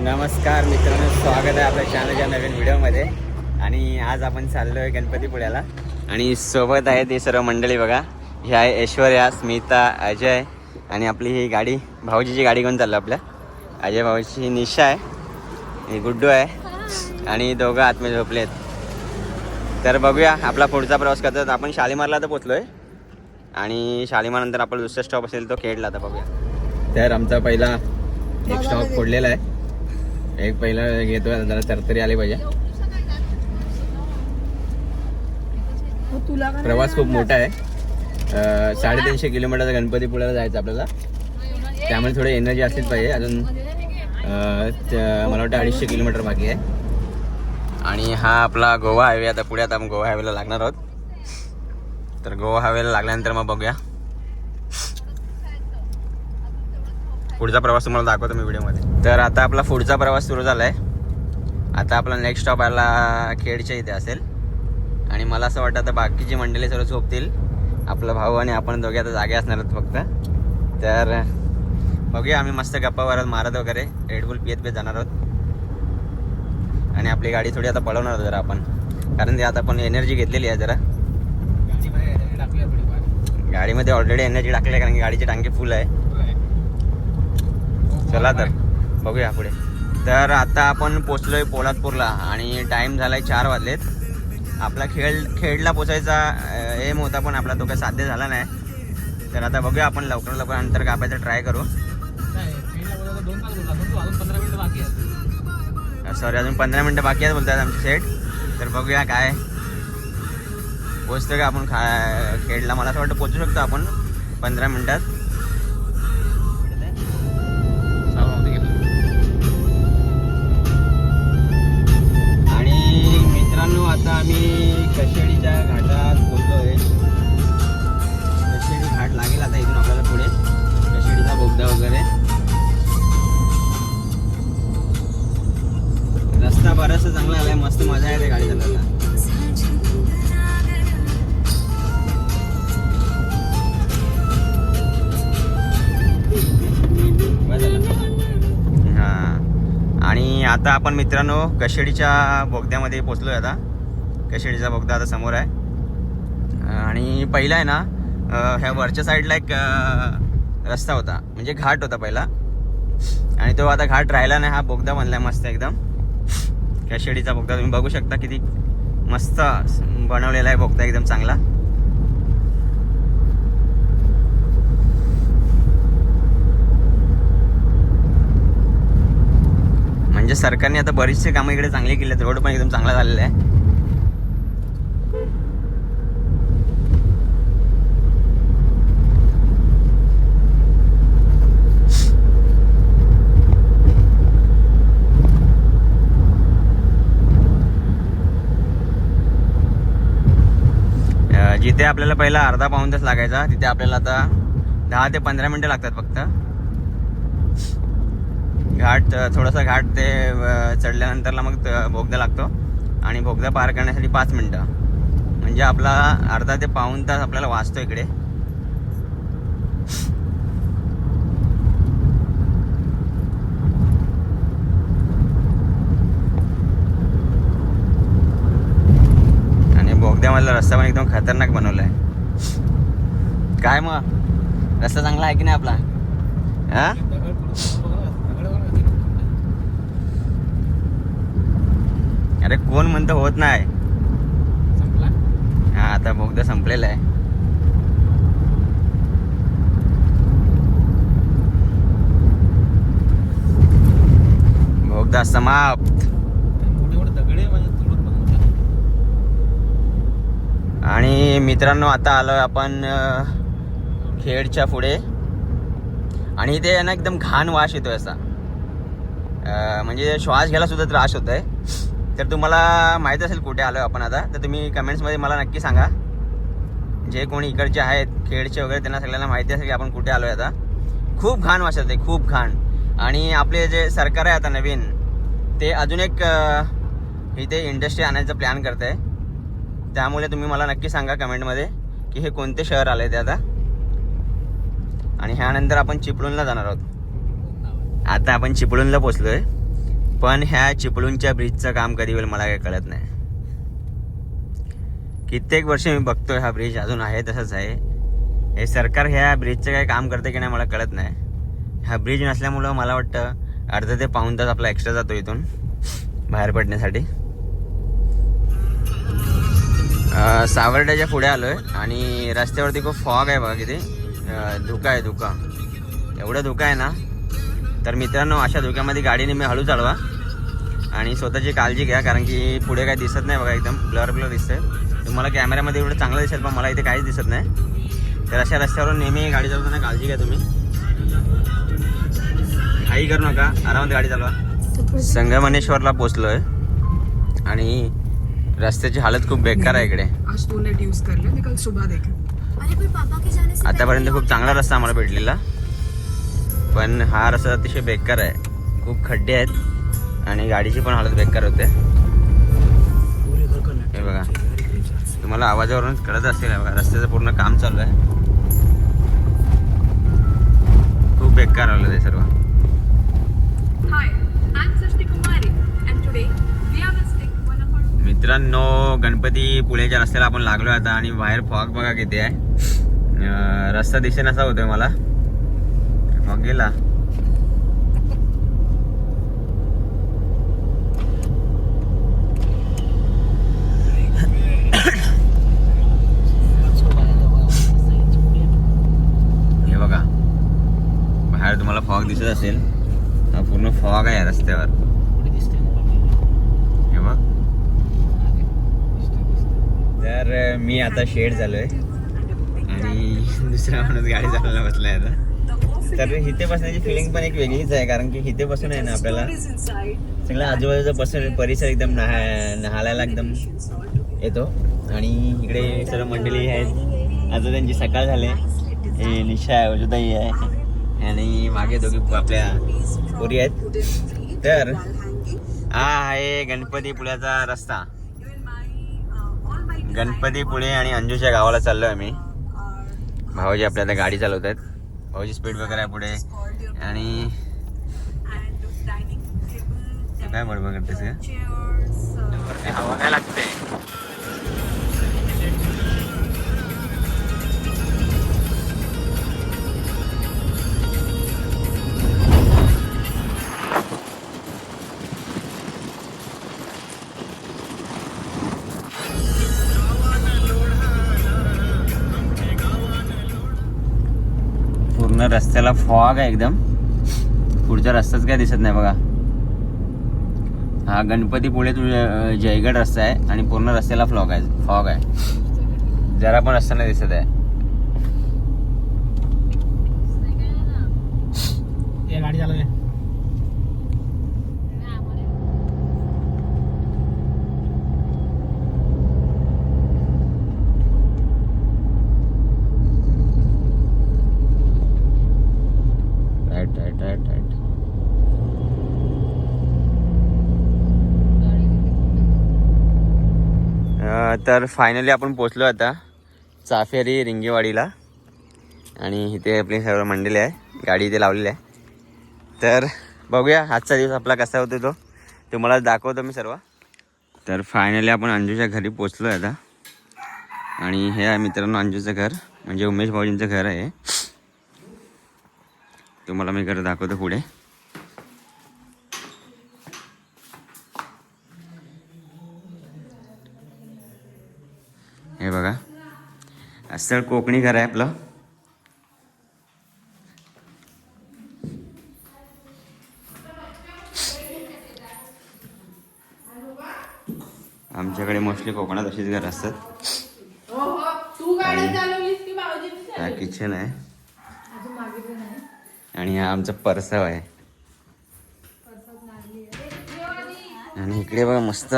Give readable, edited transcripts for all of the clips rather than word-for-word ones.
नमस्कार मित्रांनो, स्वागत आहे आपल्या चॅनलच्या नवीन व्हिडिओमध्ये. आणि आज आपण चाललो आहे गणपतीपुळ्याला आणि सोबत आहे ते सर्व मंडळी. बघा, ही आहे ऐश्वर्या, स्मिता, अजय आणि आपली ही गाडी, भाऊजीची गाडी घेऊन चाललो आपल्या. अजय भाऊची निशा आहे, ही गुड्डू आहे आणि दोघं आतमध्ये झोपले आहेत. तर बघूया आपला पुढचा प्रवास करतात. आपण शालीमारला तर पोचलो आहे आणि शालीमारनंतर आपला दुसरा स्टॉप असेल तो खेडला. आता बघूया. तर आमचा पहिला एक स्टॉप फोडलेला आहे. एक पहिला घेतोय, जरा तरतरी आली पाहिजे. प्रवास खूप मोठा आहे. 350 किलोमीटरचा गणपतीपुळ्याला जायचं आपल्याला, त्यामुळे थोडी एनर्जी असलीच पाहिजे. अजून मला वाटतं 250 किलोमीटर बाकी आहे. आणि हा आपला गोवा हायवे. आता पुढे आता आपण गोवा हायवेला लागणार आहोत. तर गोवा हायवेला लागल्यानंतर मग बघूया पुढचा प्रवास तुम्हाला दाखवतो मी व्हिडिओमध्ये. तर आता आपला पुढचा प्रवास सुरू झाला आहे. आता आपला नेक्स्ट स्टॉप आला खेडच्या इथे असेल आणि मला असं वाटतं आता बाकीची मंडळी सर्व झोपतील. आपला भाऊ आणि आपण दोघे आता जागे असणार आहेत फक्त. तर बघूया, आम्ही मस्त गप्पा मारत वगैरे रेडबुल पियत जाणार आहोत. आणि आपली गाडी थोडी आता पळवणार आहोत जरा आपण, कारण ते आता आपण एनर्जी घेतलेली आहे जरा गाडीमध्ये. ऑलरेडी एनर्जी टाकली आहे कारण की गाडीची टांकी फुल आहे. चला तर बघूया पुढे. तर आता आपण पोचलोय पोलादपूरला आणि टाइम झालाय 4 वाजलेत. आपला खेडला पोचायचा एम होता, पण आपला तो काही साध्य झाला नाही. तर आता बघूया, आपण लवकर अंतर कापायचं ट्राय करू. सॉरी, अजून 15 मिनटं बाकी आहेत बोलतात आमची सेट. तर बघूया काय पोचतो का आपण खेडला. मला असं वाटतं पोचू शकतो आपण 15 मिनटात. आता आम्ही कशेडीच्या घाटात पोहोचलोय. कशेडी घाट लागेल आता इथून आपल्याला पुढे, कशेडीचा बोगदा वगैरे. रस्ता बराचसा चांगला आलाय, मस्त मजा येते गाडी चालवायला. हा, आणि आता आपण मित्रांनो कशेडीच्या बोगद्यामध्ये पोहोचलोय. आता कशेडीचा बोगदा आता समोर आहे. आणि पहिला आहे ना, ह्या वरच्या साईडला एक रस्ता होता, म्हणजे घाट होता पहिला, आणि तो आता घाट राहिला नाही. हा बोगदा बनलाय मस्त एकदम. कशेडीचा बोगदा तुम्ही बघू शकता, किती मस्त बनवलेला आहे बोगदा, एकदम चांगला. म्हणजे सरकारने आता बरीचसे कामं इकडे चांगली केली आहेत. रोड पण एकदम चांगला झालेला आहे. जिथे आपल्याला पहिला अर्धा पाऊण तास लागायचा, तिथे आपल्याला आता 10 ते 15 मिनटं लागतात फक्त. घाट थोडासा घाट ते चढल्यानंतरला मग बोगदा लागतो आणि बोगदा पार करण्यासाठी 5 मिनटं. म्हणजे आपला अर्धा ते पाऊण तास आपल्याला वाचतो इकडे. आणि बोगद्यामधला रस्ता पण एकदम खतरनाक बनवला आहे. काय मग, रस्ता चांगला आहे की नाही आपला? हा, अरे कोण म्हणतं होत नाही. हा, आता बोगदा संपलेला आहे. बोगदा समाप्त. आणि मित्रांनो, आता आलोय आपण खेडच्या पुढे. आणि इथे ना एकदम घाण वास येतोय असा, म्हणजे श्वास घ्यायला सुद्धा त्रास होत आहे. तर तुम्हाला माहीत असेल कुठे आलो आपण आता, तर तुम्ही कमेंट्समध्ये मला नक्की सांगा. जे कोणी इकडचे आहेत खेडचे वगैरे, त्यांना सगळ्यांना माहिती असेल की आपण कुठे आलो आहे आता. खूप घाण वास येते, खूप घाण. आणि आपले जे सरकार आहे आता नवीन, ते अजून एक इथे इंडस्ट्री आणायचा प्लॅन करत आहे. त्यामुळे तुम्ही मला नक्की सांगा कमेंटमध्ये की हे कोणते शहर आले ते आता. आणि ह्यानंतर आपण चिपळूणला जाणार आहोत. आता आपण चिपळूणला पोहोचलोय पण ह्या चिपळूणच्या ब्रिजचं काम कधी होईल मला काही कळत नाही. कित्येक वर्ष मी बघतोय हा ब्रिज अजून आहे तसंच आहे. हे सरकार ह्या ब्रिजचं काही काम करते की नाही मला कळत नाही. हा ब्रिज नसल्यामुळं मला वाटतं अर्धा ते पाऊण तास आपला एक्स्ट्रा जातो इथून बाहेर पडण्यासाठी. सावर्ड्याच्या पुढे आलोय आणि रस्त्यावरती खूप फॉग आहे बघा किती. धुका आहे धुका, एवढं धुका आहे ना. तर मित्रांनो अशा धुक्यामध्ये गाडीने मी हळू चालवा आणि स्वतःची काळजी घ्या, कारण की पुढे काही दिसत नाही बघा, एकदम ब्लर दिसतंय. तुम्हाला कॅमेऱ्यामध्ये एवढं चांगलं दिसेल पण मला इथे काहीच दिसत नाही. तर अशा रस्त्यावरून नेहमी गाडी चालवताना काळजी घ्या तुम्ही. घाई करू नका, आरामात गाडी चालवा. संगमेश्वरला पोचलोय आणि रस्त्याची हालत खूप बेकार आहे इकडे. आतापर्यंत खूप चांगला रस्ता आम्हाला भेटलेला, पण हा रस्ता अतिशय बेकार आहे. खूप खड्डे आहेत आणि गाडीची पण हालत बेकार होते. हे बघा, तुम्हाला आवाजावरूनच कळत असेल बघा, रस्त्याचं पूर्ण काम चालू आहे. खूप बेकार आलं ते सर्व. मित्रांनो, गणपती पुळेच्या रस्त्याला आपण लागलो आता आणि बाहेर फॉग बघा किती आहे. रस्ता दिसेन असा होतोय मला. फॉग गेला. हे बघा बाहेर तुम्हाला फॉग दिसत असेल. हा पूर्ण फॉग आहे रस्त्यावर. हे बघ. तर मी आता शेड झालोय आणि दुसरा माणूस गाडी चालवायला बसलाय आता. तर इथे बसण्याची फिलिंग पण एक वेगळीच आहे, कारण की इथे बसून आहे ना आपल्याला सगळं आजूबाजूचा परिसर एकदम न्हायला एकदम येतो. आणि इकडे सर्व मंडळी आहेत. आता त्यांची सकाळ झाले. हे निशा आहे, वजुताई आहे आणि मागे दोघी आपल्या पोरी आहेत. तर हा आहे गणपतीपुळ्याचा रस्ता. गणपतीपुळे आणि अंजूच्या गावाला चाललोय आम्ही. भाऊजी आपल्या आता गाडी चालवत आहेत. भाऊजी स्पीड वगैरे आहे पुढे. आणि काय बडबड करतेस का? हवा काय लागते. पूर्ण रस्त्याला फॉग आहे एकदम. पुढच्या रस्त्याच काय दिसत नाही बघा. हा गणपतीपुळे जयगड रस्ता आहे आणि पूर्ण रस्त्याला फॉग आहे. जरा पण रस्ता नाही दिसत आहे. गाडी चालू आहे. तर फायनली आपण पोचलो आता चाफेरी रिंगेवाडीला. आणि इथे आपली सर्व मंडळी आहे, गाडी इथे लावलेली आहे. तर बघूया आजचा दिवस आपला कसा होतो तो तुम्हाला दाखवतो मी सर्व. तर फायनली आपण अंजूच्या घरी पोचलो आहे आता. आणि हे आहे मित्रांनो अंजूचं घर, म्हणजे उमेश भाऊजींचं घर आहे. तुम्हाला मी घर दाखवतो पुढे. हे बघा, असं कोकणी घर आहे आपलं. आमच्याकडे मोस्टली कोकणात अशीच घर असतात. हा किचन आहे आणि हा आमचा परसव आहे. आणि इकडे बघा मस्त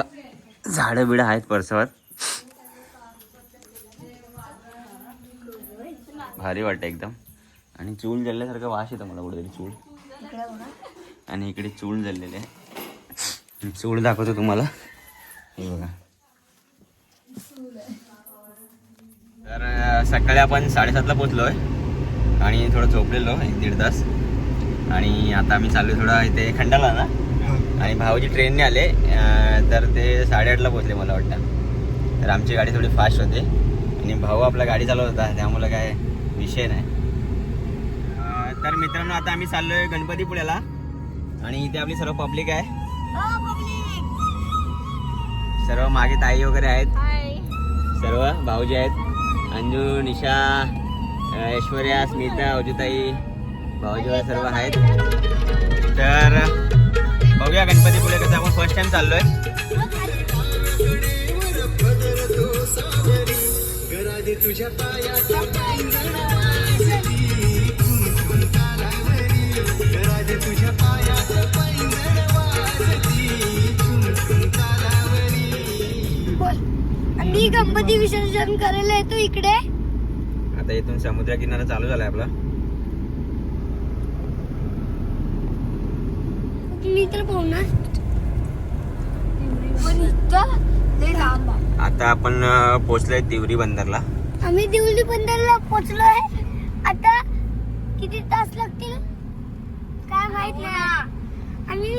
झाडं बिडं आहेत परसवात. भारी वाटतं एकदम. आणि चूल जळल्यासारखं वास येतं मला कुठेतरी चूल. आणि इकडे चूल जळलेले आहे. चूल दाखवतो तुम्हाला. हे बघा. तर सकाळी आपण 7:30ला पोचलोय आणि थोडं झोपलेलो 1-1.5 तास. आणि आता आम्ही चाललो थोडा इथे खंडाला ना. आणि भाऊजी ट्रेनने आले तर ते 8:30ला पोहोचले मला वाटतं. तर आमची गाडी थोडी फास्ट होती आणि भाऊ आपला गाडी चालवत होता, त्यामुळे काय विषय नाही. तर मित्रांनो आता आम्ही चाललोय गणपतीपुळ्याला आणि इथे आपली सर्व पब्लिक आहे. सर्व मागे ताई वगैरे आहेत, सर्व भाऊजी आहेत, अंजू, निशा, ऐश्वर्या, स्मिता, अजुताई, भाऊजी वगैरे सर्व आहेत. तर बघूया गणपतीपुळे कसं. आपण फर्स्ट टाइम चाललोय. आम्ही गणपती विसर्जन करायला येतो इकडे. आता इथून समुद्र किनारा चालू झालाय आपला. मी तर पोहणार पण इथं लय लांब आहे. आता आपण पोहोचलोय तिवरी बंदरला. आम्ही दिवली बंदरला पोहोचलोय. आता किती तास लागतील काय माहित नाही. आम्ही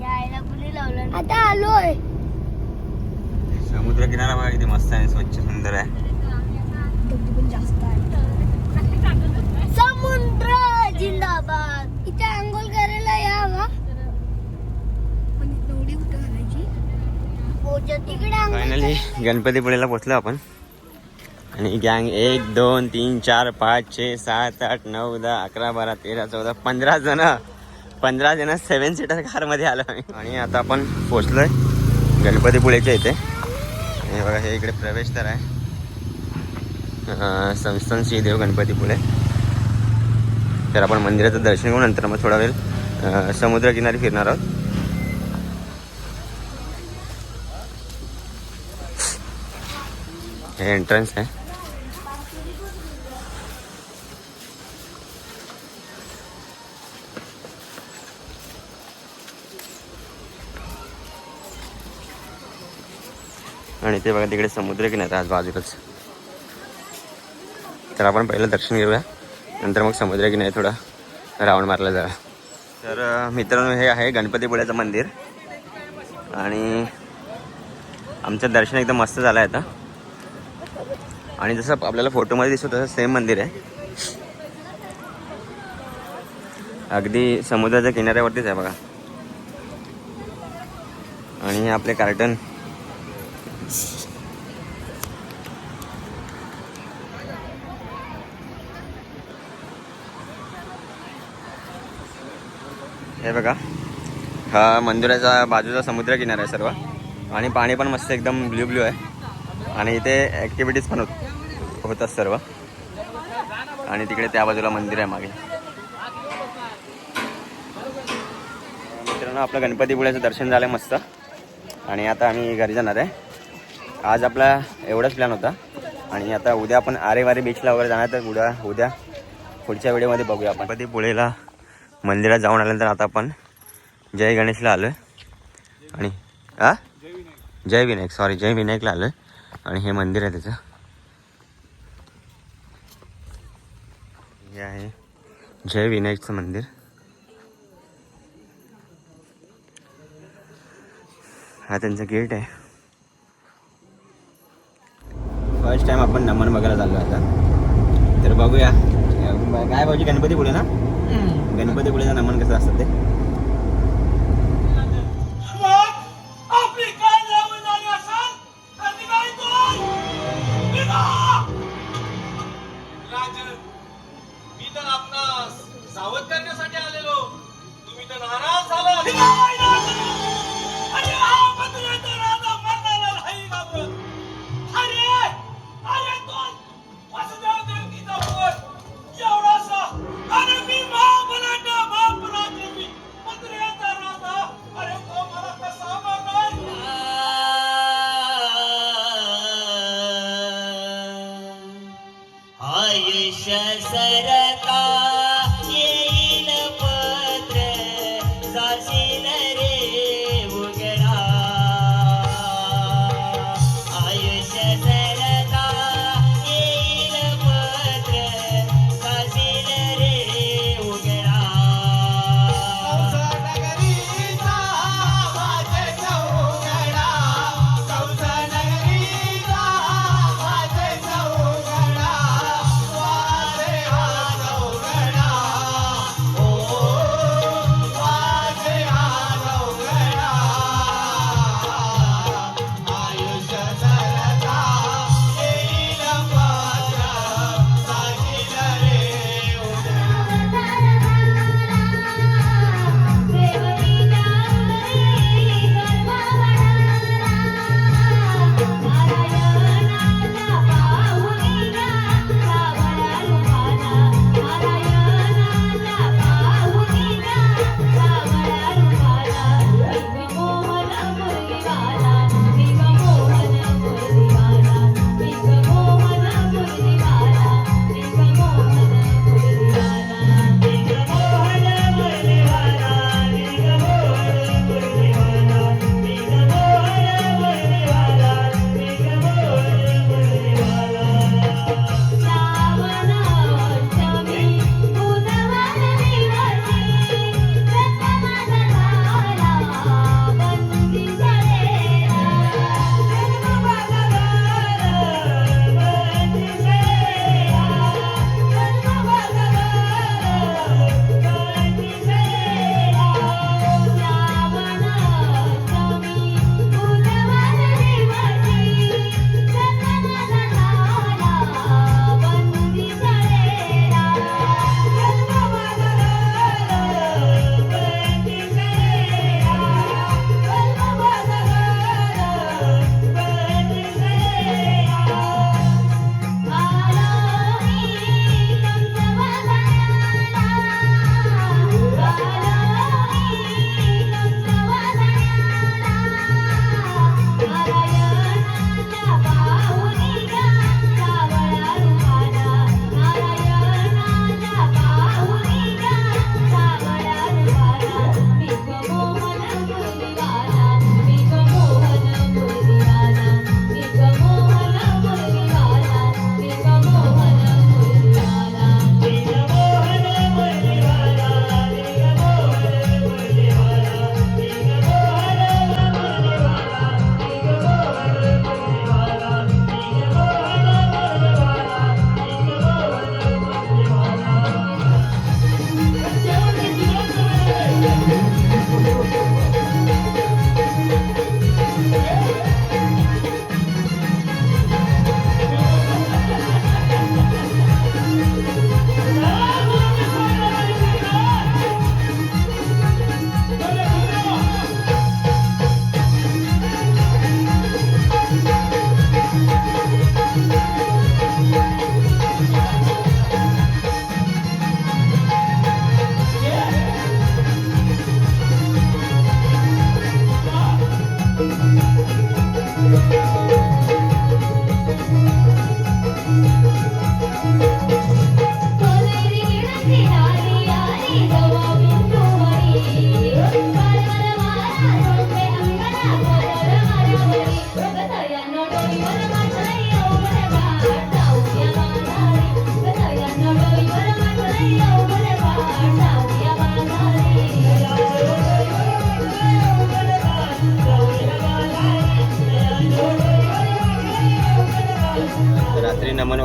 यायला कुणी लावलं. आता आलोय. समुद्र किनारा बघा किती मस्त आहे, स्वच्छ सुंदर आहे. पण जास्त आहे. समुद्र जिंदाबाद. इथे आंघोळ करायला यावा. पण एवढी कुठं घालायची. फायनली गणपतीपुळेला पोहोचलो आपण. आणि गँग 1 2 3 4 5 6 7 8 9 10 11 12 13 14 15 जण 7 सीटर कारमध्ये आलो आम्ही. आणि आता आपण पोहोचलोय गणपतीपुळेच्या इथे. हे बघा, हे इकडे प्रवेशद्वार आहे. संस्थान श्री देव गणपतीपुळे. तर आपण मंदिराचं दर्शन घेऊन नंतर मग थोडा वेळ समुद्रकिनारी फिरणार आहोत. हे एंट्रन्स आहे. आणि ते बघा तिकडे समुद्र किनारा आज बाजूलाच. तर आपण पहिलं दर्शन घेऊया, नंतर मग समुद्र किनारी थोडा राऊंड मारला जाऊया. तर मित्रांनो, हे आहे गणपतीपुळ्याचं मंदिर आणि आमचं दर्शन एकदम मस्त झालं आहे आता. आणि जसं आपल्याला फोटोमध्ये दिसतो तसं सेम मंदिर आहे. अगदी समुद्राच्या किनाऱ्यावरतीच आहे बघा. आणि हे आपले कार्टन. हे बघा, हा मंदिराचा बाजूचा समुद्र किनारा आहे सर्व. आणि पाणी पण मस्त एकदम ब्ल्यू आहे. आणि इथे ॲक्टिव्हिटीज पण होतात सर्व. आणि तिकडे त्या बाजूला मंदिर आहे मागे. मित्रांनो, आपलं गणपतीपुळ्याचं दर्शन झालं मस्त. आणि आता आम्ही घरी जाणार आहे. आज आपला एवढाच प्लॅन होता. आणि आता उद्या आपण आरेवारी बीचला वगैरे जाणार. तर उद्या पुढच्या व्हिडिओमध्ये बघूया आपण. गणपतीपुळेला मंदिरात जाऊन आल्यानंतर आता आपण जय गणेशला आलो आहे. आणि जय विनायकला आलो आहे. आणि हे मंदिर आहे त्याचं. हे आहे जय विनायकचं मंदिर. हा त्यांचा गेट आहे. फर्स्ट टाइम आपण नमन बघायला चाललो आता. तर बघूया काय भाऊजी, गणपतीपुळे ना, गणपतीपुळेचं नमन कसं असतं ते. सावध करण्यासाठी आलेलो, तुम्ही तर नाराज झाला. आयुष्य सरता येईल पत्र, जाशील रे उघडा. आयुष्य सरता येईल पत्र, जाशील रे उघडा. नगरीचा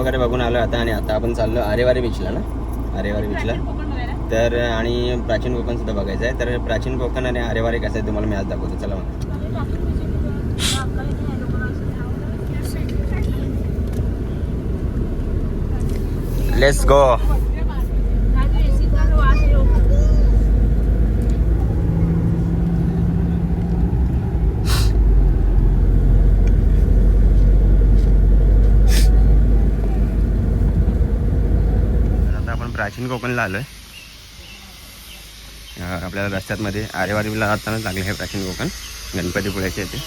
वगैरे बघून आलो आता, आणि आता आपण चाललो आरेवारी बीचला ना, आरेवारी बीचला. तर आणि प्राचीन कोकण सुद्धा बघायचं आहे. तर प्राचीन कोकण आणि आरेवारी कसं आहे तुम्हाला मी आज दाखवतो. चला मग. Let's go. आता आपण प्राचीन कोकणला आलोय. आपल्याला रस्त्यात मध्ये आरेवारीला जातानाच लागले आहे प्राचीन कोकण, गणपतीपुळ्याचे येते.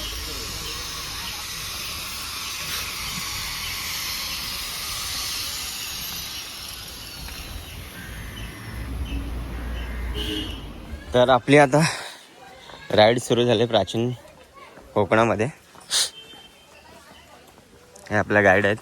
तर आपली आता राईड सुरू झाली प्राचीन कोकणामध्ये. हे आपल्या गाईड आहेत.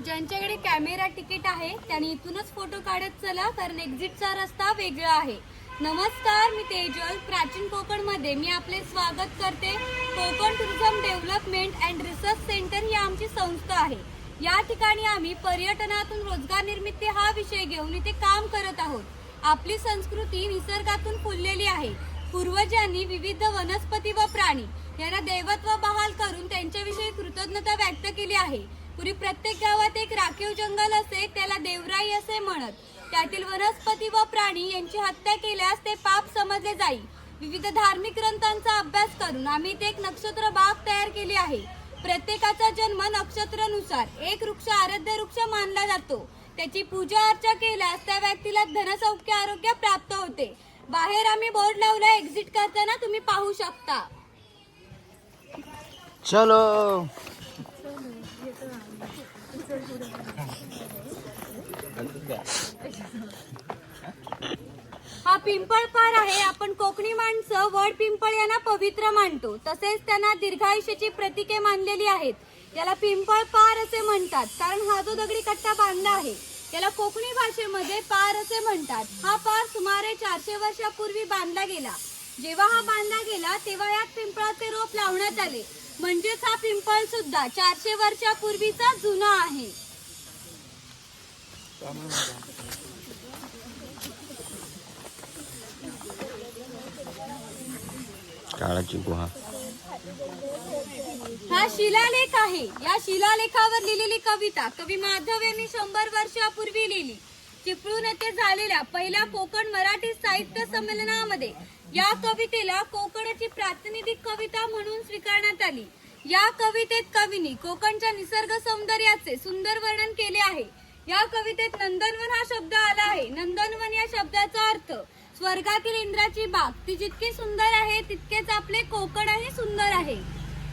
ज्यांच्याकडे कॅमेरा तिकीट आहे त्यांनी इथूनच फोटो काढत चला, कारण एक्झिटचा रस्ता वेगळा आहे. नमस्कार, मी तेजल. प्राचीन कोकण मध्ये मी आपले स्वागत करते. Konkan tourism development and research center ही आमची संस्था आहे. या ठिकाणी आम्ही पर्यटनातून रोजगार निर्मिती हा विषय घेऊन इथे काम करत आहोत. आपली संस्कृती निसर्गातून फुललेली आहे. पूर्वजांनी विविध वनस्पती व प्राणी यांना दैवत्व बहाल करून त्यांच्याविषयी कृतज्ञता व्यक्त केली आहे. पूर्वी प्रत्येक गावात एक राखीव जंगल असे, त्याला देवराई असे म्हणत. त्यातील वनस्पती व प्राणी यांची हत्या केल्यास ते पाप समजले जाईल. विविध धार्मिक ग्रंथांचा अभ्यास करून आम्ही इथे एक नक्षत्र बाग तयार केली आहे. प्रत्येकाचा जन्म नक्षत्रानुसार एक वृक्ष आराध्य वृक्ष मानला जातो. त्याची पूजा अर्चा केल्यास त्या व्यक्तीला धनसौख्य आरोग्य प्राप्त होते. बाहेर आम्ही बोर्ड लावला, एक्झिट करताना तुम्ही पाहू शकता. चलो. हा पिंपळ पार आहे. आपण कोकणी माणसं वड पिंपळ यांना पवित्र मानतो. तसेच त्यांना दीर्घायुष्याची प्रतीके मानलेली आहेत. याला पिंपळ पार असे म्हणतात, कारण हा जो दगडी कट्टा बांधला आहे याला कोकणी भाषेमध्ये पार असे म्हणतात. हा पार सुमारे 400 वर्षापूर्वी बांधला गेला. जेव्हा हा बांधला गेला तेव्हा यात पिंपळाचे रोप लावण्यात आले. म्हणजेच हा पिंपळ सुद्धा 400 वर्षापूर्वीचा जुना आहे. काळाची गुहा. हा शिलालेख आहे. या शिलालेखावर लिहिलेली कविता कवी माधव यांनी 100 वर्षापूर्वी लिहिली. चिपळूण येथे झालेल्या पहिल्या कोकण मराठी साहित्य संमेलनामध्ये या कवितेला कोकणाची प्रातिनिधिक कविता म्हणून स्वीकारण्यात आली. या कवितेत कवींनी कोकणच्या निसर्ग सौंदर्याचे सुंदर वर्णन केले आहे. या कवितेत नंदनवन हा शब्द आला आहे. नंदनवन या शब्दाचा अर्थ स्वर्गातील इंद्राची बाग. ती जितकी सुंदर आहे तितकेच आपले कोकणही सुंदर आहे.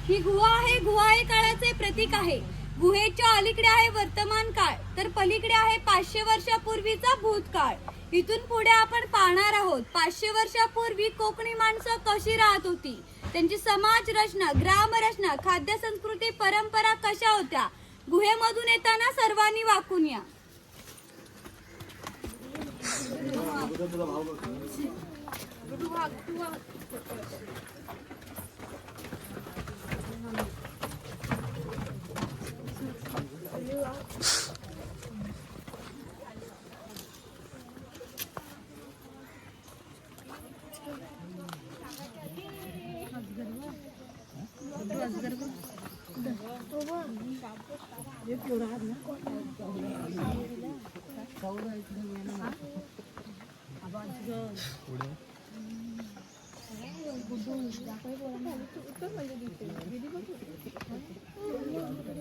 ही गुहा आहे. गुहा हे काळाचे प्रतीक आहे. गुहेच्या अलीकडे आहे वर्तमान काळ, तर पलीकडे आहे 500 वर्षापूर्वीचा भूतकाळ. इथून पुढे आपण पाहणार आहोत 500 वर्षापूर्वी कोकणी माणसं कशी राहत होती, त्यांची समाज रचना, ग्राम रचना, खाद्य संस्कृती, परंपरा कशा होत्या. गुहेमधून येताना सर्वांनी वाकून या.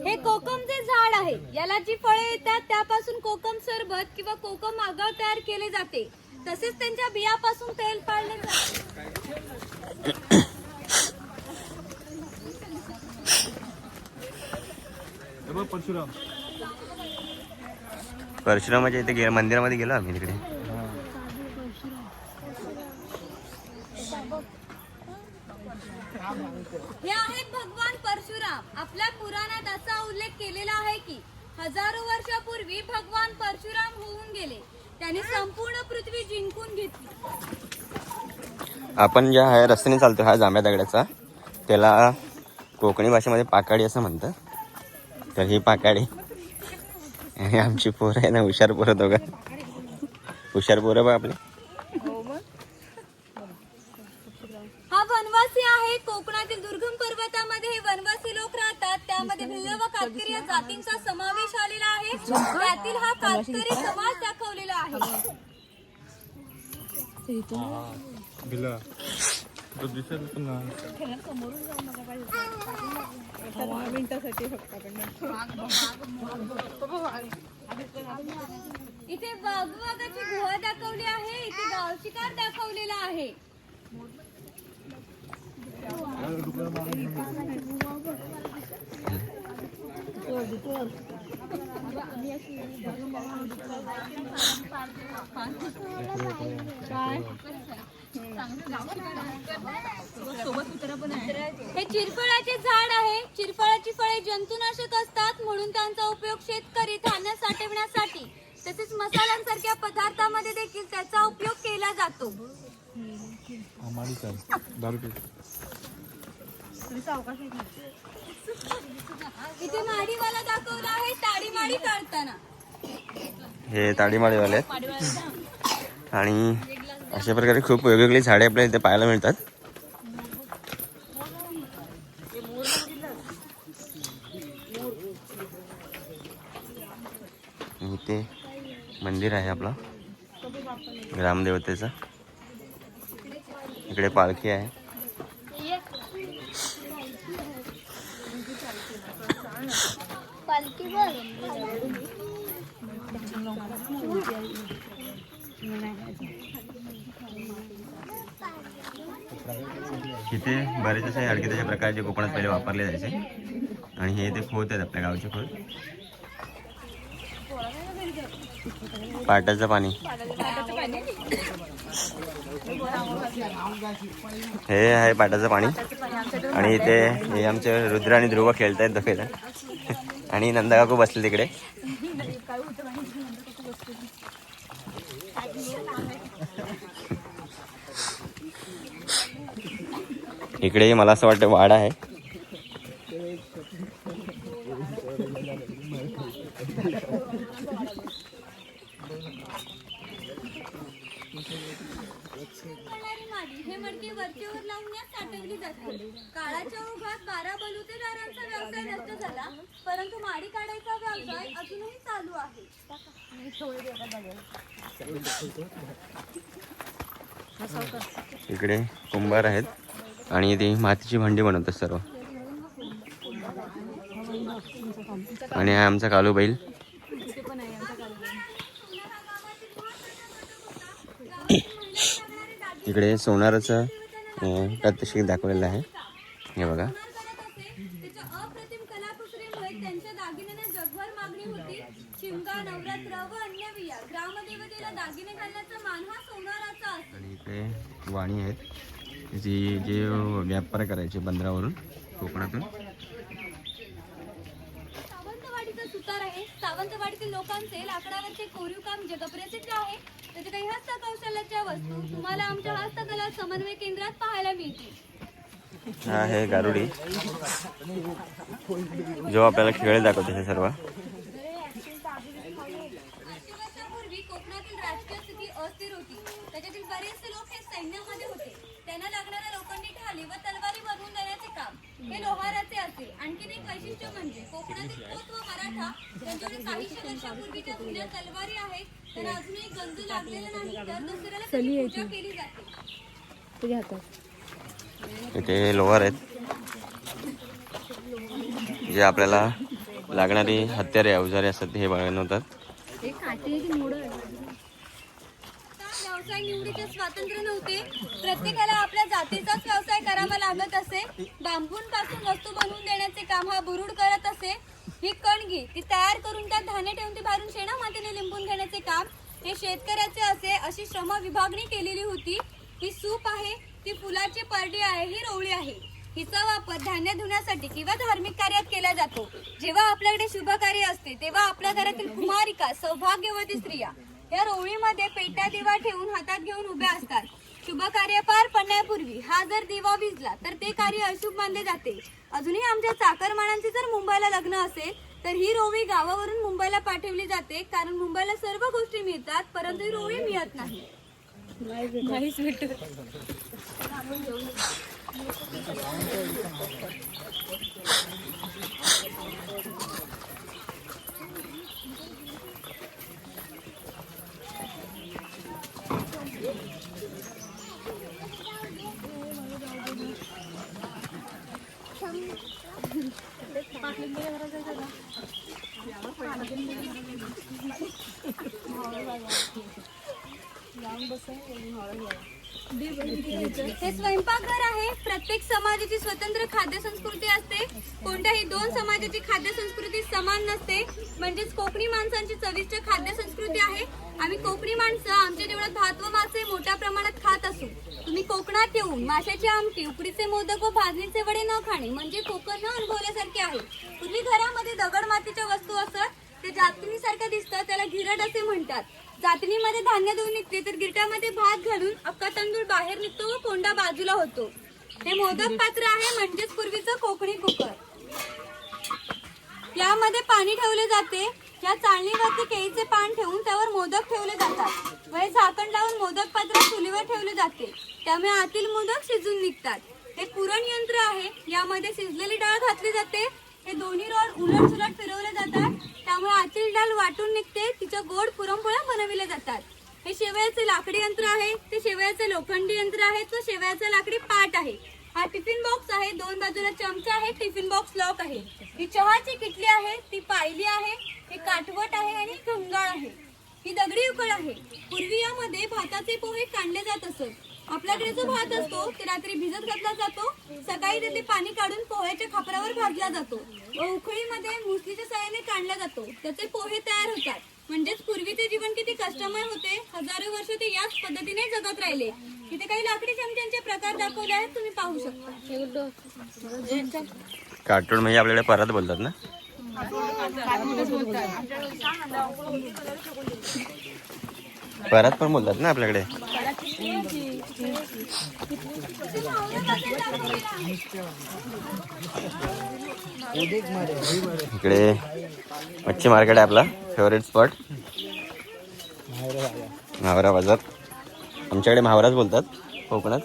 हे कोकमचे झाड आहे. याला जी फळे येतात त्यापासून कोकम सरबत किंवा कोकम आगळ तयार केले जाते. तसेच त्यांच्या बियापासून तेल काढले जाते. परशुरामाच्या इथे मंदिरामध्ये गेलो आम्ही तिकडे. केलेला आहे की हजारो वर्षापूर्वी भगवान परशुराम होऊन गेले. त्यांनी संपूर्ण पृथ्वी जिंकून घेतली. आपण ज्या ह्या रस्त्याने चालतो हा जांभ्या दगडाचा, त्याला कोकणी भाषेमध्ये पाकाडी असं म्हणतं. तर ही पाकाडी आणि आमची पोरं आहे ना, हुशार पोरं दोघं. हुशार पोरं बघ आपले. हा वनवासी आहे. कोकणातील दुर्गम पर्वतामध्ये हे वनवासी लोक राहतात. त्यामध्ये भिल्ल व कातकरी या जातींचा समावेश आलेला आहे. त्यातील हा कातकरी समाज दाखवलेला आहे. इथे वाघवाघाची गुहा दाखवली आहे. इथे गावशिकार दाखवलेला आहे. हे चिरफळाचे झाड आहे. चिरफळाची फळे जंतुनाशक असतात, म्हणून त्यांचा उपयोग शेतकरी धान्य साठवण्यासाठी तसेच मसाल्यांसारख्या पदार्थामध्ये देखील त्याचा उपयोग केला जातो. इथे माडीवाला दाखवला आहे ताडी माडी काढताना. हे ताडीमाळीवाले आहेत आणि अशा प्रकारे खूप वेगवेगळी झाडे आपल्याला इथे पाहायला मिळतात. इथे मंदिर आहे आपला ग्रामदेवतेचं. इकडे पालखी आहे. पालखी बघ. इथे बरेच असे हलकीच्या प्रकारचे कोकणात पहिले वापरले जायचे आणि हे ते खोत आहेत आपल्या गावचे खोत. पाटाचं पाणी हे आहे पाटाचं पाणी. आणि इथे हे आमचे रुद्र आणि ध्रुव खेळतायत दफेला आणि नंदा काकू बसले तिकडे. इकडे मला असं वाटतं वाडा आहे. हे मडके वरचेवर लावून यात साठवली जाते. काळाच्या ओघात 12 बलुतेदारांचा व्यवसाय नष्ट झाला, परंतु माडी काढायचा व्यवसाय अजूनही चालू आहे. इकडे कुंभार आहेत आणि ती मातीची भांडी बनवतात सर्व. आणि हा आमचा कालू बैल. इकडे सोनाराचं प्रत्यक्षिक दाखवलेलं आहे. हे बघा. त्याच्या अप्रतिम कलाकुसरीमुळे त्यांच्या दागिन्यांना जगभर मागणी होती. शिमगा, नवरात्र व अन्य विया ग्रामदेवतेला दागिने घालण्याचा मान हा सोनाराचा असतो. आणि इकडे वाणी आहेत जी जे व्यापार करायचे बंदरावरून कोकणातून. सावंतवाडीचा सुतार आहे. सावंतवाडीतील लोकांचे लाकडावरचे कोरीव काम जगप्रसिद्ध आहे. त्याच्या काही हस्तकौशल्याच्या वस्तू तुम्हाला आमच्या हस्तकला समन्वय केंद्रात पाहायला मिळतील. हा आहे गारुडी जो आपल्याला खेळ दाखवतो. हे सर्व 500 वर्षापूर्वी कोकणातील राजकीय स्थिती अस्थिर होती. त्याच्यातील बरेचसे लोक हे सैन्यामध्ये होते. त्यांना लागणाऱ्या लोखंडी ढाली व तलवारी बनवून देण्याचे काम हे लोहाराचे असे. आणखीन एक वैशिष्ट्य म्हणजे कोकणातील कोत व मराठा यांच्याकडे काहीशे वर्षापूर्वीच्या जुन्या तलवारी आहेत. त्यांना अजूनही गंज लागलेला नाही. दर दसऱ्याला त्याची पूजा केली जाते. इथे लोहार आहेत जे आपल्याला लागणारी हत्यारे अवजारे असतात हे बनवतात. व्यवसाय निवडीचे स्वातंत्र्य नव्हते. प्रत्येकाला आपल्या जातीचाच व्यवसाय करावा लागत असे. बांबूंपासून वस्तू बनवून देण्याचे काम हा बुरुड करत असे. ही कणगी ती तयार करून त्यात धान्य ठेवून ती बाहेरून शेणा मातीने लिंबून घेण्याचे काम हे शेतकऱ्याचे असे. अशी श्रम विभागणी केलेली होती. ही सूप आहे, ती फुलाची परडी आहे, ही रोवळी आहे. हिचा वापर धान्य धुण्यासाठी किंवा धार्मिक कार्यात केला जातो. जेव्हा आपल्याकडे शुभ कार्य असते तेव्हा आपल्या घरातील कुमारिका, सौभाग्यवती स्त्रिया या रोवळीमध्ये पेटा दिवा ठेवून हातात घेऊन उभ्या असतात. शुभ कार्य पार पडण्यापूर्वी हा जर दिवा विझला तर ते कार्य अशुभ मानले जाते. अजूनही आमच्या चाकरमानांचे जर मुंबईला लग्न असेल तर ही रोवळी गावावरून मुंबईला पाठवली जाते, कारण मुंबईला सर्व गोष्टी मिळतात परंतु ही रोवळी मिळत नाही. हे स्वयंपाकघर आहे. प्रत्येक समाजाची स्वतंत्र खाद्य संस्कृती असते. कोणत्याही दोन समाजाची खाद्य संस्कृती समान नसते. म्हणजेच कोकणी माणसांची चविष्ट खाद्य संस्कृती आहे. आम्ही कोकणी माणसं आमच्या जेवढ्यात भात व मासे मोठ्या प्रमाणात खात असू. तुम्ही कोकणात येऊन माशाची आमटी, उकडीचे मोदक व भाजणीचे वडे न खाणे म्हणजे कोकण न अनुभवल्यासारखे आहे. पूर्वी घरामध्ये दगड मातीच्या वस्तू असत. ते जातनीसारखं दिसतं, त्याला घिरट असे म्हणतात. जातनीमध्ये धान्य धुवून निघते तर गिरट्यामध्ये भात घालून अख्खा तांदूळ बाहेर निघतो व कोंडा बाजूला होतो. हे मोदक पात्र आहे म्हणजेच पूर्वीचं कोकणी कुकर. यामध्ये पाणी ठेवले जाते. या चाळणीवरती केळीचे पान ठेवून त्यावर मोदक ठेवले जातात व हे झाकण लावून मोदक पात्र चुलीवर ठेवले जाते. त्यामुळे आतील मोदक शिजून निघतात. हे पुरण यंत्र आहे. यामध्ये शिजलेली डाळ घातली जाते. हे दोन्ही रॉड उलट सुलट फिरवले जातात, त्यामुळे आतील डाळ वाटून निघते. तिच्या गोड पुरणपोळ्या बनविल्या जातात. हे शेवयाचे लाकडी यंत्र आहे. ते शेवयाचे लोखंडी यंत्र आहे. तो शेवयाचा लाकडी पाट आहे. हा टिफिन बॉक्स आहे. दोन बाजूला चमचा आहे. टिफिन बॉक्स लॉक आहे. ही चहाची किटली आहे. ती पायली आहे. हे काठवट आहे आणि घंगाळ आहे. ही दगडी उकळ आहे. पूर्वी यामध्ये भाताचे पोहे काढले जात असत. आपल्याकडे जो भात असतो ते रात्री भिजत घातला जातो. सकाळी त्याचे पाणी काढून पोह्याच्या खापरावर भाजला जातो व उखळीमध्ये मुसलीच्या साहाय्याने काढला जातो. त्याचे पोहे तयार होतात. म्हणजेच पूर्वीचे जीवन किती कष्टमय होते. हजारो वर्ष ते याच पद्धतीने जगत राहिले. इथे काही लाकडी चमच्यांचे प्रकार दाखवले आहेत, तुम्ही पाहू शकता. कार्टून म्हणजे आपल्याकडे परत बोलतात ना. परत पण बोलतात ना आपल्याकडे. इकडे मच्छी मार्केट आहे आपला फेवरेट स्पॉट, म्हावरा बाजार. आमच्याकडे म्हावराच बोलतात कोकणात.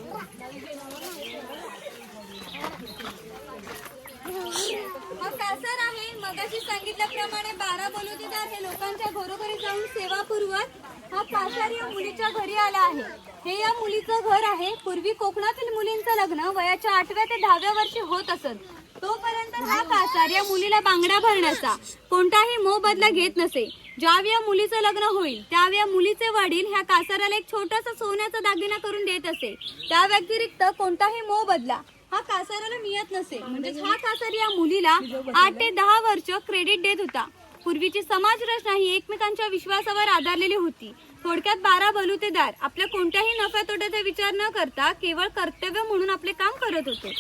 मगाशी सांगितल्याप्रमाणे 12 बलुतेदार हे लोकांच्या घरोघरी जाऊन सेवा पुरवत. हा कासार या मुलीच्या घरी आला आहे. हे या मुलीचं घर आहे. पूर्वी कोकणातील मुलींचं लग्न वयाच्या 8व्या ते 10व्या वर्षी होत असत. तोपर्यंत हा कासार या मुलीला बांगडा भरण्याचा कोणताही मोबदला घेत नसे. ज्यावेळी या मुलीचं लग्न होईल त्यावेळी या मुलीचे वडील ह्या कासाराला एक छोटासा सोन्याचा दागिना करून देत असे. त्या व्यतिरिक्त कोणताही मोबदला हा कासाराला मिळत नसे. म्हणजेच हा कासार या मुलीला 8 ते 10 वर्ष क्रेडिट देत होता. पूर्वीची समाज रचना ही एकमेकांच्या विश्वासावर आधारलेली होती. थोडक्यात 12 बलुतेदार आपल्या कोणत्याही नफ्या तोट्याचा विचार न करता केवळ कर्तव्य म्हणून आपले काम करत होते.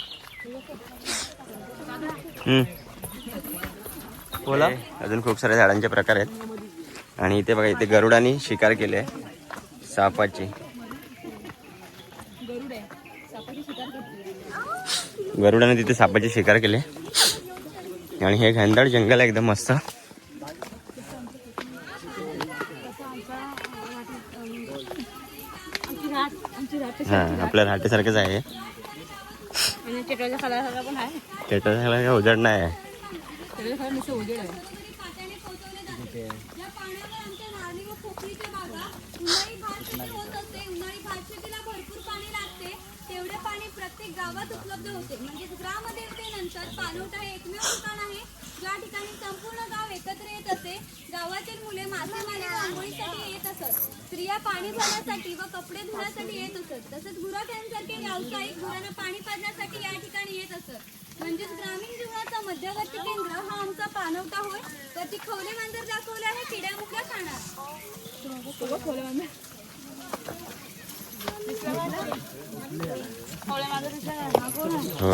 बोला. अजून खूप सारे झाडांचे प्रकार आहेत. आणि इथे बघा, इथे गरुडाने शिकार केले सापाची. गरुडाने तिथे सापाची शिकार केली. आणि हे घनदाट जंगल आहे एकदम मस्त. हा, आपल्या राहतेसारखंच आहे. टेटाच्या खाली काय उजड नाही आहे. तेवढे पाणी प्रत्येक गावात उपलब्ध होते. म्हणजे ग्रामदेवतेनंतर पाणवठा हे एकमेव ठिकाण आहे ज्या ठिकाणी संपूर्ण गाव एकत्र येत असे. गावातील मुले मासेमारी व आंघोळीसाठी येत असत. स्त्रिया पाणी भरण्यासाठी व कपडे धुण्यासाठी येत असत. तसेच गुराख्यांसारखे व्यावसायिक गुरांना पाणी पाजण्यासाठी या ठिकाणी येत असत. म्हणजेच ग्रामीण जीवनाचा मध्यवर्ती केंद्र हा आमचा पाणवठा होय. वरती खवले मांजर दाखवले आहे किड्या मुक्या खाणार. हो.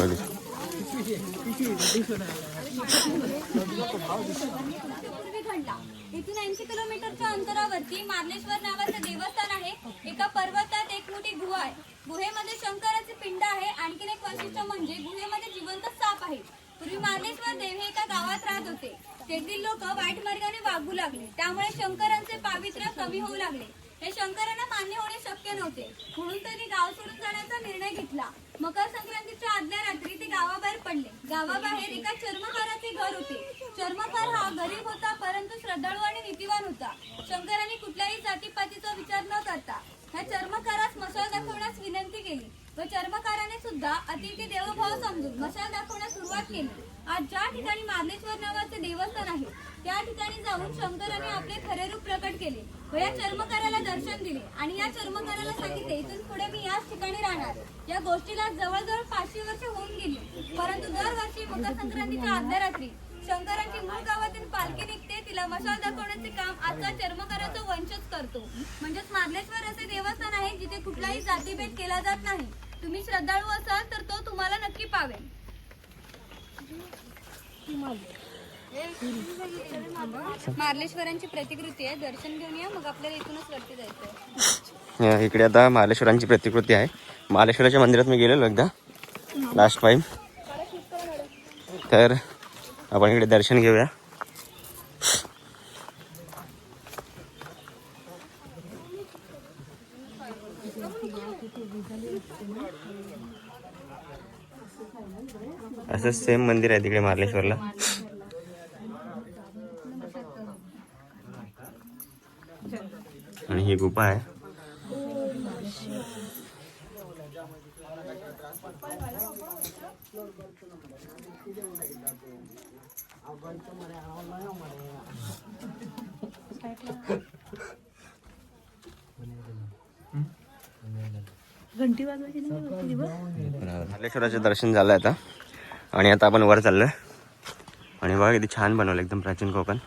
पूर्वी घडला. इथून 80 किलोमीटरच्या अंतरावरती मार्लेश्वर नावाचं देवस्थान आहे. एका पर्वतात एक मोठी गुहा आहे. गुहेमध्ये शंकराचे पिंड आहे. आणखीन एक वैशिष्ट्य म्हणजे गुहेमध्ये जिवंत साप आहे. पूर्वी मार्लेश्वर देव हे एका गावात राहत होते. तेथील लोक वाईट मार्गाने वागू लागले. त्यामुळे शंकरांचे पावित्र्य कमी होऊ लागले. हे शंकरांना मान्य होणे शक्य नव्हते. म्हणून त्यांनी गाव सोडून जाण्याचा निर्णय घेतला. मकर संक्रांतीच्या आदल्या रात्री ते गावाबाहेर पडले. गावाबाहेर एका चर्मकाराचे घर होते. चर्मकार हा गरीब होता, परंतु श्रद्धाळू आणि नीतिवान होता. शंकरांनी कुठल्याही जातीपातीचा विचार न करता ह्या चर्मकारास मशाल दाखवण्यास विनंती केली व चर्मकाराने सुद्धा अतिथी देवभाव समजून मशाल दाखवण्यास सुरुवात केली. आज ज्या ठिकाणी मार्लेश्वर नावाचे देवस्थान आहे त्या ठिकाणी जाऊन शंकराने आपले खरे रूप प्रकट केले व या चर्मकाराला दर्शन दिले आणि या चर्मकाराला सांगितले इथून पुढे मी याच ठिकाणी राहणार. या गोष्टीला जवळजवळ 500 वर्षे होऊन गेली. परंतु दरवर्षी मकर संक्रांतीच्या आदल्या रात्री शंकरांची मूळ गावातील पालखी निघते. तिला मशाल दाखवण्याचे काम आजचा चर्मकाराचा वंशज करतो. म्हणजेच मार्लेश्वर असे देवस्थान आहे जिथे कुठलाही जातीभेद केला जात नाही. तुम्ही श्रद्धाळू असाल तर तो तुम्हाला नक्की पावेल. मार्लेश्वरांची प्रतिकृती आहे. दर्शन घेऊन या, मग आपल्याला इथूनच वरती जायचंय. इकडे आता मार्लेश्वरांची प्रतिकृती आहे. मार्लेश्वराच्या मंदिरात मी गेलेलो एकदा लास्ट टाइम. तर आपण इकडे दर्शन घेऊया. असं सेम मंदिर आहे तिकडे मार्लेश्वरला. आणि ही गुफा आहे. मार्लेश्वराचं दर्शन झालं आता आणि आता आपण वर चाललोय. आणि बघा किती छान बनवलं, एकदम प्राचीन कोकण.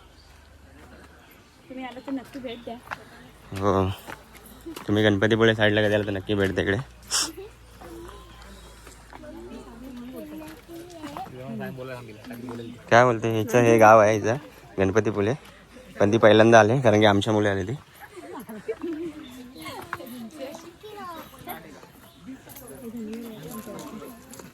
तुम्ही आला तर नक्की भेट द्या. हो, तुम्ही गणपतीपुळे साईडला गेला तर नक्की भेट द्या इकडे. काय बोलते, हिचं हे गाव आहे हिचं गणपतीपुळे. पण ती पहिल्यांदा आले कारण की आमच्या मुले आली ती.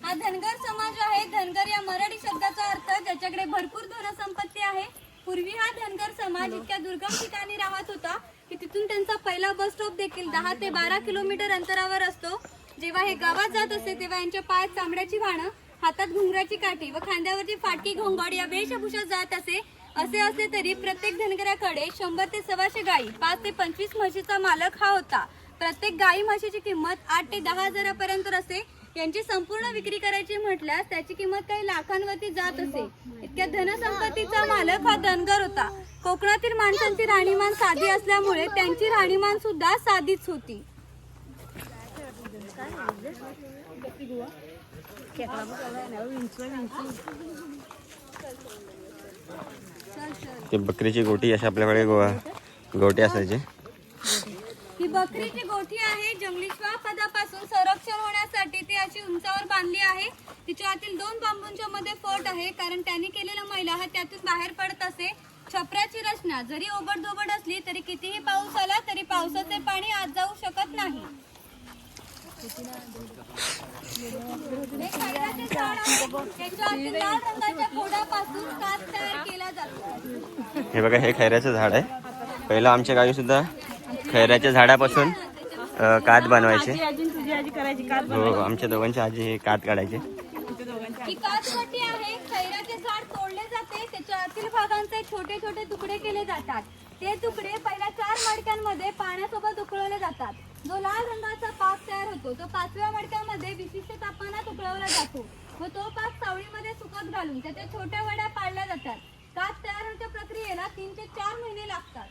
हा धनगर समाज आहे. धनगर या मराठी शब्दाचा अर्थ ज्याच्याकडे भरपूर धनसंपत्ती आहे. पूर्वी हा धनगर समाज इतक्या दुर्गम ठिकाणी राहत होता की तिथून त्यांचा पहिला बस स्टॉप देखील 10 ते 12 किलोमीटर अंतरावर असतो. जेव्हा हे गावात जात असते तेव्हा यांच्या पायात चामड्याची वाणं, हातात घुंगराची काठी व खांद्यावरची फाटकी घोंगड या वेशभूषा जात असे. असे असले तरी प्रत्येक धनगराकडे 100 ते 125 गायी, 5 ते 25 म्हशीचा मालक हा होता. प्रत्येक गायी म्हशीची किंमत 8 ते 10 हजारापर्यंत असे. यांची संपूर्ण विक्री करायची म्हटल्यास त्याची किंमत काही लाखांवरती जात असे. इतक्या धनसंपत्तीचा मालक हा धनगर होता. कोकणातील माणसांची राहणीमान साधी असल्यामुळे त्यांची राहणीमान सुद्धा साधीच होती. ते बकरीची गोटी अशा आपल्याकडे गोटे असायचे. ही बकरीची गोठी आहे. जंगली श्वापदापासून संरक्षण होण्यासाठी ती अशी उंचावर बांधली आहे. तिच्या आतील 2 बांबूंच्या मध्ये फट आहे कारण त्यांनी केलेला मैला हा त्यातून बाहेर पडत असे. छपराची रचना जरी ओबडधोबड असली तरी कितीही पाऊस आला तरी पावसाचे पाणी आत जाऊ शकत नाही. हे खैराचे झाड आहे. त्याच्या आतील लाल रंगाच्या खोडापासून काच तयार केला जातो. हे बघा, हे खैराचं झाड आहे. पहिलं आमच्या गावी सुद्धा खैराच्या झाडापासून कात बनवायचे. हो, आमच्या दोघांची आजी हे कात काढायचे. ही काचपट्टी आहे. खैराचे झाड तोडले जाते. त्याच्या आतील भागांचे छोटे छोटे तुकडे केले जातात. ते तुकडे पहिल्या 4 मडक्यांमध्ये पाण्यासोबत उकळवले जातात. जो लाल रंगाचा पाक तयार होतो तो 5व्या मडक्यामध्ये विशिष्ट तापमानात उकळवला जातो व तो पाक सावळीमध्ये सुकत घालून त्याच्या छोट्या वड्या पाडल्या जातात. काच तयार होण्याच्या प्रक्रियेला 3 ते 4 महिने लागतात.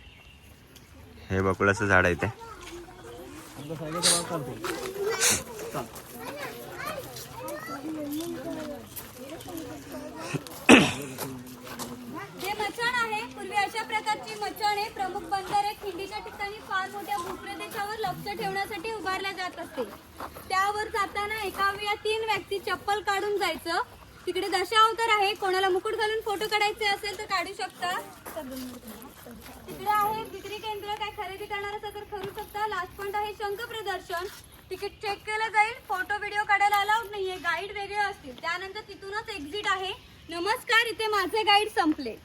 हे बकुळाचं झाड आहे ते. हे मचाण आहे. पूर्वी अशा प्रकारची मचाणे प्रमुख बंदरे खिंडीच्या ठिकाणी फार मोठ्या भूप्रदेशावर लक्ष ठेवण्यासाठी उभारल्या जात असते. त्यावर जाताना एका वेळी 3 व्यक्ती चप्पल काढून जायचं तिकडे दशावतार आहे, कोणाला मुकुट घालून फोटो काढायचे असेल तर काढू शकता. तिकडे आहे विक्री केंद्र, काय खरेदी करणार असेल तर करू शकता. लास्ट पॉइंट आहे शंख प्रदर्शन, तिकीट चेक केलं जाईल. फोटो व्हिडिओ काढायला अलाउड नाहीये, गाईड वेगळे असतील. त्यानंतर तिथूनच एक्झिट आहे. नमस्कार, इथे माझे गाईड संपले.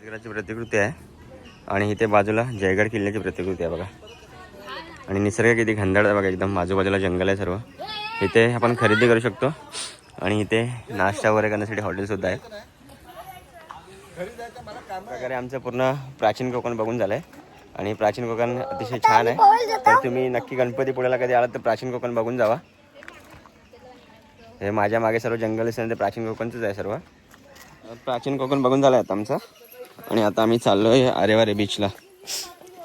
निसर्गाची प्रतिकृती आहे आणि इथे बाजूला जयगड किल्ल्याची प्रतिकृती आहे बघा. आणि निसर्ग किती घनदाट आहे बघा, एकदम आजूबाजूला जंगल आहे सर्व. इथे आपण खरेदी करू शकतो आणि इथे नाश्ता वगैरे करण्यासाठी हॉटेलसुद्धा आहे. प्रकारे आमचं पूर्ण प्राचीन कोकण बघून झालं आहे आणि प्राचीन कोकण अतिशय छान आहे. तर तुम्ही नक्की गणपतीपुळ्याला कधी आलात तर प्राचीन कोकण बघून जावा. हे माझ्या मागे सर्व जंगल असेल ते प्राचीन कोकणचंच आहे सर्व. प्राचीन कोकण बघून झालं आहे आता आमचं आणि आता आम्ही चाललो आहे आरेवारे बीचला.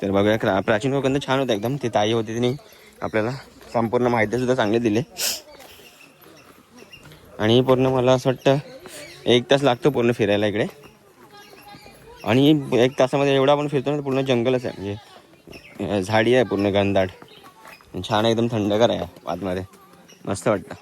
तर बघूया, प्राचीन कोकण तर छान होतं एकदम. ती ताई होती तिने आपल्याला संपूर्ण माहितीसुद्धा चांगली दिली आणि पूर्ण मला असं वाटतं 1 तास लागतो पूर्ण फिरायला इकडे. आणि 1 तासामध्ये एवढा आपण फिरतो ना, पूर्ण जंगलच आहे, म्हणजे झाडी आहे पूर्ण घनदाट, छान एकदम थंडगार आहे आतमध्ये, मस्त वाटतं.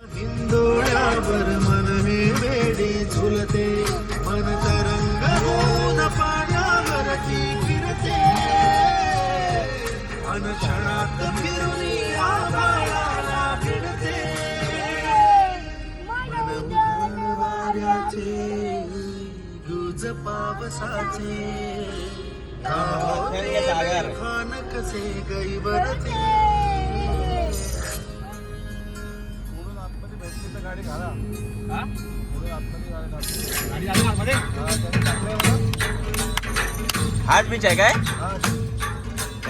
हिंदोळ्यावर मन हे वेडे झुलते, मन तरंग होऊन पाण्यावरती फिरते, अनक्षणात फिरुनी आभाळाला भिडते, मन वाऱ्याचे गुज पावसाचे, खान कसे गैवरते. हाच बीच आहे काय?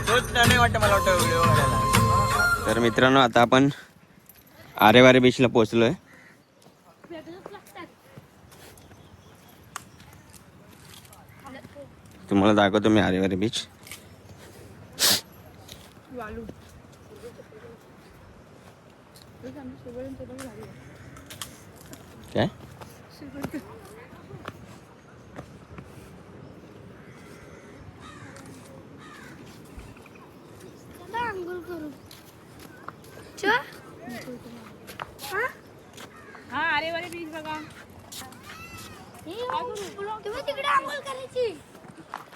तोच नाही वाटतं मला, वाटतं व्हिडिओ काढायला. तर मित्रांनो, आता आपण आरेवारे बीचला पोहोचलोय. तुम्हाला दाखवतो मी आरेवारे बीच. काय आंघोळ करू. हा, आरेवारे बीच बघा. तुम्ही तिकडे आंघोळ करायची.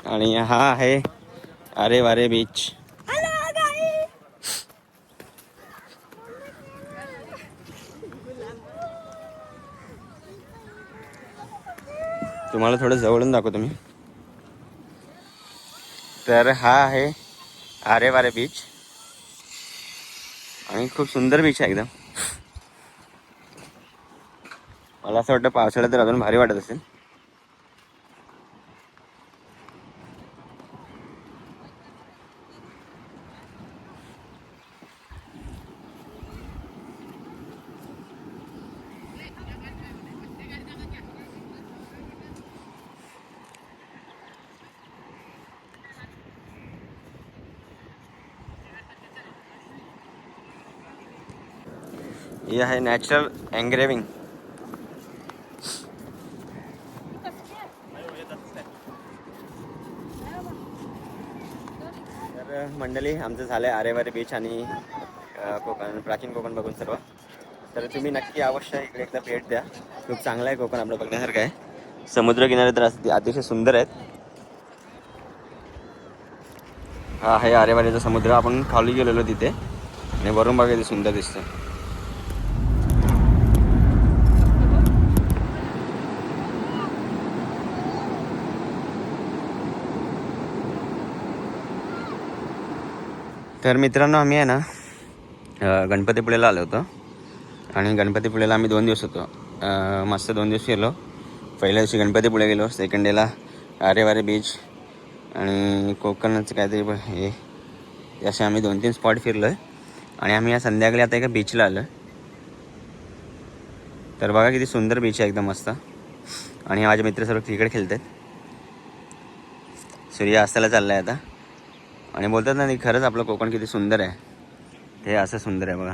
आणि हा आहे आरेवारे बीच. तुम्हाला थोडं जवळून दाखवतो मी. तर हा आहे आरेवारे बीच आणि खूप सुंदर बीच आहे एकदम. मला असं वाटतं पावसाळ्यात तर अजून भारी वाटत असेल. ही आहे नॅचरल एंग्रेविंग. तर मंडळी आमचं झालं आहे आरेवारे बीच आणि कोकण, प्राचीन कोकण बघून सर्व. तर तुम्ही नक्की अवश्य इकडे एकदा भेट द्या. खूप चांगलं आहे कोकण, आपलं बघण्यासारखं आहे. समुद्रकिनारे तर अतिशय सुंदर आहेत. हा आहे आरेवारेचा समुद्र. आपण खाली गेलेलो तिथे आणि वरून बघा किती सुंदर दिसतं. तर मित्रांनो आम्ही आहे ना गणपतीपुळेला आलो होतो आणि गणपतीपुळेला आम्ही 2 दिवस होतो. मस्त 2 दिवस गेलो. पहिल्या दिवशी गणपतीपुळे गेलो, सेकंड डेला आरेवारे बीच आणि कोकणाचं काहीतरी हे असे आम्ही 2-3 स्पॉट फिरलो आहे. आणि आम्ही या संध्याकाळी आता एका बीचला आलो आहे. तर बघा किती सुंदर बीच आहे, एकदम मस्त. आणि माझे मित्र सर्व क्रिकेट खेळत आहेत. सूर्य अस्ताला चालला आहे आता. आणि बोलतात ना खरंच आपलं कोकण किती सुंदर आहे. हे असं सुंदर आहे बघा.